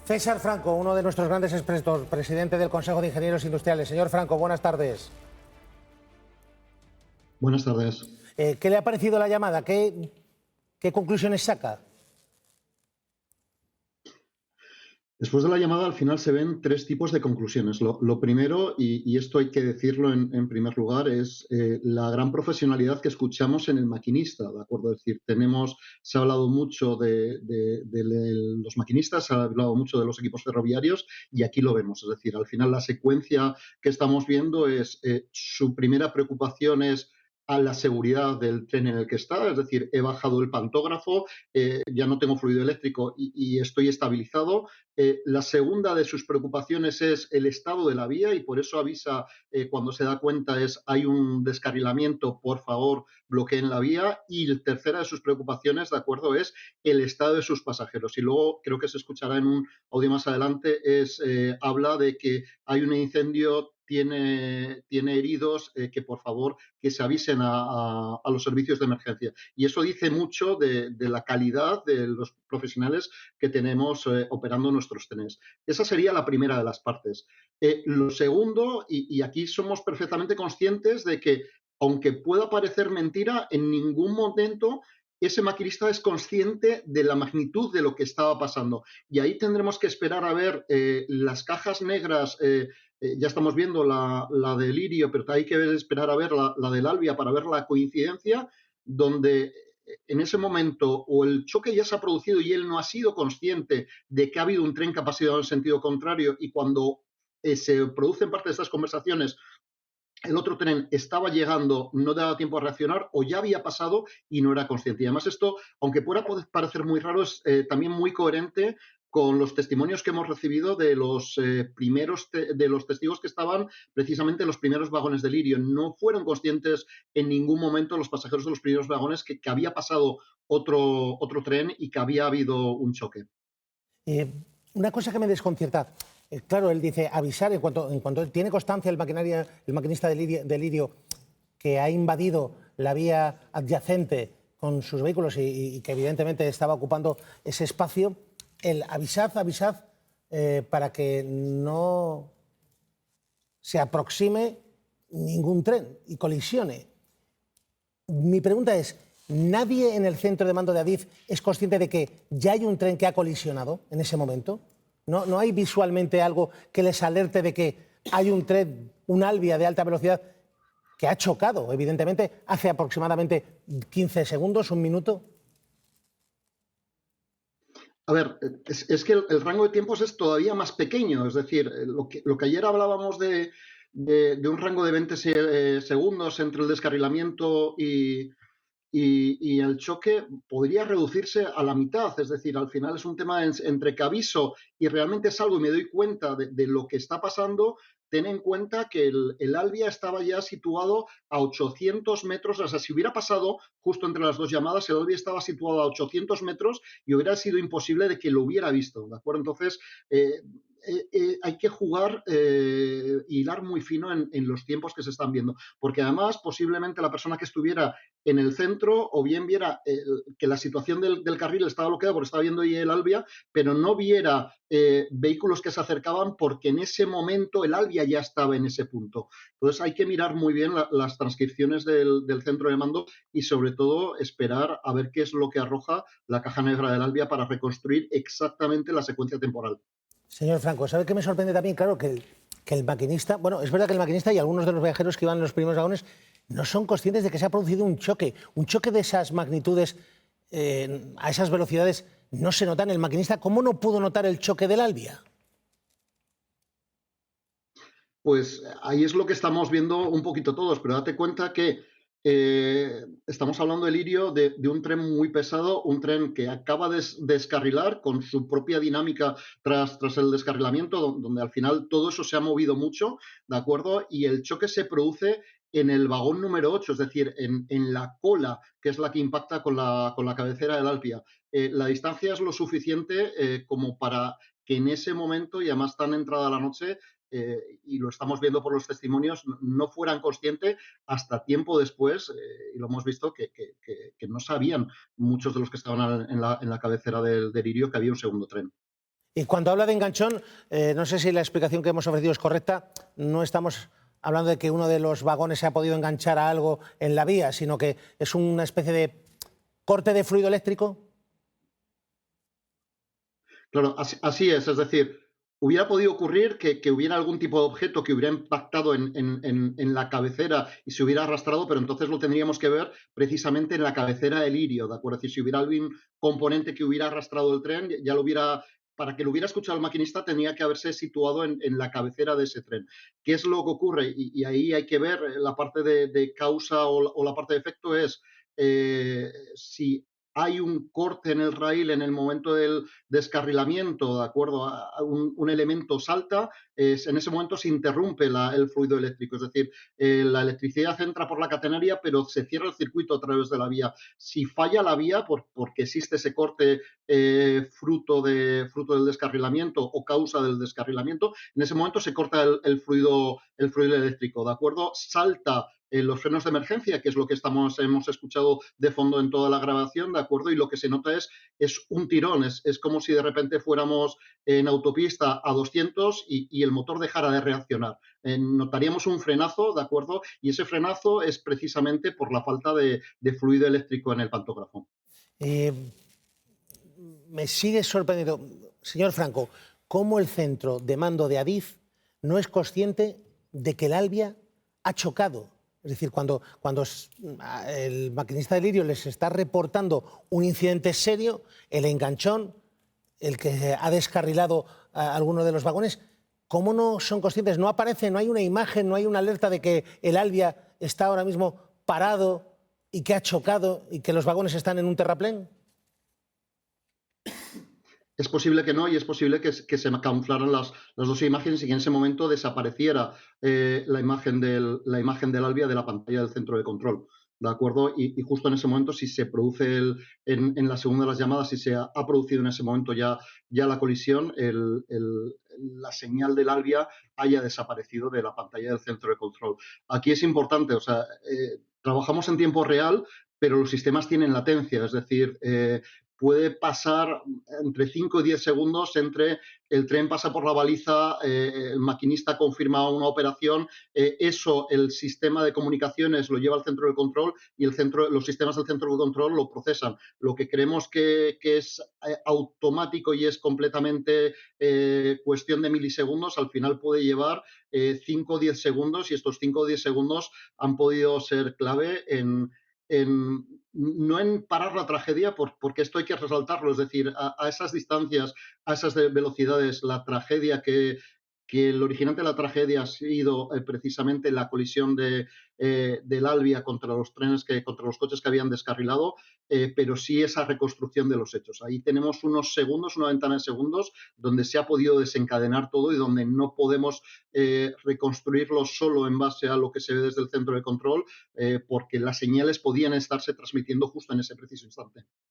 César Franco, uno de nuestros grandes expertos, presidente del Consejo de Ingenieros Industriales. Señor Franco, buenas tardes. Buenas tardes. ¿Qué le ha parecido la llamada? ¿Qué conclusiones saca? Después de la llamada, al final se ven tres tipos de conclusiones. Lo primero, y esto hay que decirlo en primer lugar, es la gran profesionalidad que escuchamos en el maquinista, ¿de acuerdo? Es decir, se ha hablado mucho de los maquinistas, se ha hablado mucho de los equipos ferroviarios y aquí lo vemos. Es decir, al final la secuencia que estamos viendo es su primera preocupación es a la seguridad del tren en el que está, es decir, he bajado el pantógrafo, ya no tengo fluido eléctrico y estoy estabilizado. La segunda de sus preocupaciones es el estado de la vía y por eso avisa cuando se da cuenta hay un descarrilamiento, por favor, bloqueen la vía. Y la tercera de sus preocupaciones, de acuerdo, es el estado de sus pasajeros. Y luego, creo que se escuchará en un audio más adelante, habla de que hay un incendio, tiene heridos, que por favor que se avisen a los servicios de emergencia. Y eso dice mucho de la calidad de los profesionales que tenemos operando nuestros trenes. Esa sería la primera de las partes. Lo segundo, y aquí somos perfectamente conscientes de que, aunque pueda parecer mentira, en ningún momento ese maquinista es consciente de la magnitud de lo que estaba pasando. Y ahí tendremos que esperar a ver las cajas negras. Ya estamos viendo la del Lirio, pero hay que esperar a ver la del Albia para ver la coincidencia, donde en ese momento o el choque ya se ha producido y él no ha sido consciente de que ha habido un tren que ha pasado en sentido contrario, y cuando se producen parte de estas conversaciones el otro tren estaba llegando, no daba tiempo a reaccionar o ya había pasado y no era consciente. Y además esto, aunque pueda parecer muy raro, es también muy coherente con los testimonios que hemos recibido de los de los testigos que estaban precisamente en los primeros vagones de Lirio. No fueron conscientes en ningún momento los pasajeros de los primeros vagones que había pasado otro tren y que había habido un choque. Una cosa que me desconcierta. Claro, él dice avisar en cuanto tiene constancia el maquinista de Lirio que ha invadido la vía adyacente con sus vehículos y que evidentemente estaba ocupando ese espacio. El avisad para que no se aproxime ningún tren y colisione. Mi pregunta es, ¿nadie en el centro de mando de Adif es consciente de que ya hay un tren que ha colisionado en ese momento? ¿No hay visualmente algo que les alerte de que hay un tren, un Albia de alta velocidad, que ha chocado, evidentemente, hace aproximadamente 15 segundos, un minuto? A ver, es que el rango de tiempos es todavía más pequeño. Es decir, lo que ayer hablábamos de un rango de 20 segundos entre el descarrilamiento y el choque podría reducirse a la mitad. Es decir, al final es un tema entre que aviso y realmente salgo y me doy cuenta de lo que está pasando. Ten en cuenta que el Albia estaba ya situado a 800 metros. O sea, si hubiera pasado justo entre las dos llamadas, el Albia estaba situado a 800 metros y hubiera sido imposible de que lo hubiera visto, ¿de acuerdo? Entonces, hay que jugar, hilar muy fino en los tiempos que se están viendo, porque además posiblemente la persona que estuviera en el centro o bien viera que la situación del carril estaba bloqueada porque estaba viendo ahí el Albia, pero no viera vehículos que se acercaban porque en ese momento el Albia ya estaba en ese punto. Entonces hay que mirar muy bien las transcripciones del centro de mando y sobre todo esperar a ver qué es lo que arroja la caja negra del Albia para reconstruir exactamente la secuencia temporal. Señor Franco, ¿sabe qué me sorprende también? Claro, que el maquinista, bueno, es verdad que el maquinista y algunos de los viajeros que iban en los primeros vagones no son conscientes de que se ha producido un choque de esas magnitudes, a esas velocidades, no se nota en el maquinista. ¿Cómo no pudo notar el choque del Albia? Pues ahí es lo que estamos viendo un poquito todos, pero date cuenta que estamos hablando, Lirio, de un tren muy pesado, un tren que acaba de descarrilar con su propia dinámica tras el descarrilamiento, donde al final todo eso se ha movido mucho, ¿de acuerdo? Y el choque se produce en el vagón número 8, es decir, en la cola, que es la que impacta con la cabecera del Albia. La distancia es lo suficiente como para que en ese momento, y además tan entrada la noche, y lo estamos viendo por los testimonios, no fueran conscientes hasta tiempo después, y lo hemos visto, que no sabían muchos de los que estaban en la cabecera del Lirio que había un segundo tren. Y cuando habla de enganchón, no sé si la explicación que hemos ofrecido es correcta, no estamos hablando de que uno de los vagones se ha podido enganchar a algo en la vía, sino que es una especie de corte de fluido eléctrico. Claro, así es decir, hubiera podido ocurrir que hubiera algún tipo de objeto que hubiera impactado en la cabecera y se hubiera arrastrado, pero entonces lo tendríamos que ver precisamente en la cabecera del Lirio, ¿de acuerdo? Es decir, si hubiera algún componente que hubiera arrastrado el tren, ya lo hubiera, para que lo hubiera escuchado el maquinista, tenía que haberse situado en la cabecera de ese tren. ¿Qué es lo que ocurre? Y ahí hay que ver la parte de causa o la parte de efecto es si hay un corte en el rail en el momento del descarrilamiento, ¿de acuerdo? Un elemento salta, en ese momento se interrumpe el fluido eléctrico, es decir, la electricidad entra por la catenaria, pero se cierra el circuito a través de la vía. Si falla la vía, porque existe ese corte fruto del descarrilamiento o causa del descarrilamiento, en ese momento se corta el fluido eléctrico, ¿de acuerdo? Salta los frenos de emergencia, que es lo que hemos escuchado de fondo en toda la grabación, ¿de acuerdo? Y lo que se nota es un tirón, es como si de repente fuéramos en autopista a 200 y el motor dejara de reaccionar. Notaríamos un frenazo, ¿de acuerdo? Y ese frenazo es precisamente por la falta de fluido eléctrico en el pantógrafo. Me sigue sorprendiendo, señor Franco, cómo el centro de mando de Adif no es consciente de que el Albia ha chocado. Es decir, cuando el maquinista de Lirio les está reportando un incidente serio, el enganchón, el que ha descarrilado a alguno de los vagones, ¿cómo no son conscientes? No aparece, no hay una imagen, no hay una alerta de que el Albia está ahora mismo parado y que ha chocado y que los vagones están en un terraplén. Es posible que no y es posible que se camuflaran las dos imágenes y que en ese momento desapareciera la imagen del Albia de la pantalla del centro de control. ¿De acuerdo? Y justo en ese momento, si se produce en la segunda de las llamadas, si se ha producido en ese momento ya la colisión, la señal del Albia haya desaparecido de la pantalla del centro de control. Aquí es importante, o sea, trabajamos en tiempo real, pero los sistemas tienen latencia, es decir, puede pasar entre 5 y 10 segundos entre el tren pasa por la baliza, el maquinista confirma una operación, eso el sistema de comunicaciones lo lleva al centro de control y los sistemas del centro de control lo procesan. Lo que creemos que es automático y es completamente cuestión de milisegundos, al final puede llevar 5 o 10 segundos y estos 5 o 10 segundos han podido ser clave no en parar la tragedia, porque esto hay que resaltarlo, es decir, a esas distancias, a esas velocidades, la tragedia que el originante de la tragedia ha sido precisamente la colisión del Albia contra los contra los coches que habían descarrilado, pero sí esa reconstrucción de los hechos. Ahí tenemos unos segundos, una ventana de segundos, donde se ha podido desencadenar todo y donde no podemos reconstruirlo solo en base a lo que se ve desde el centro de control, porque las señales podían estarse transmitiendo justo en ese preciso instante.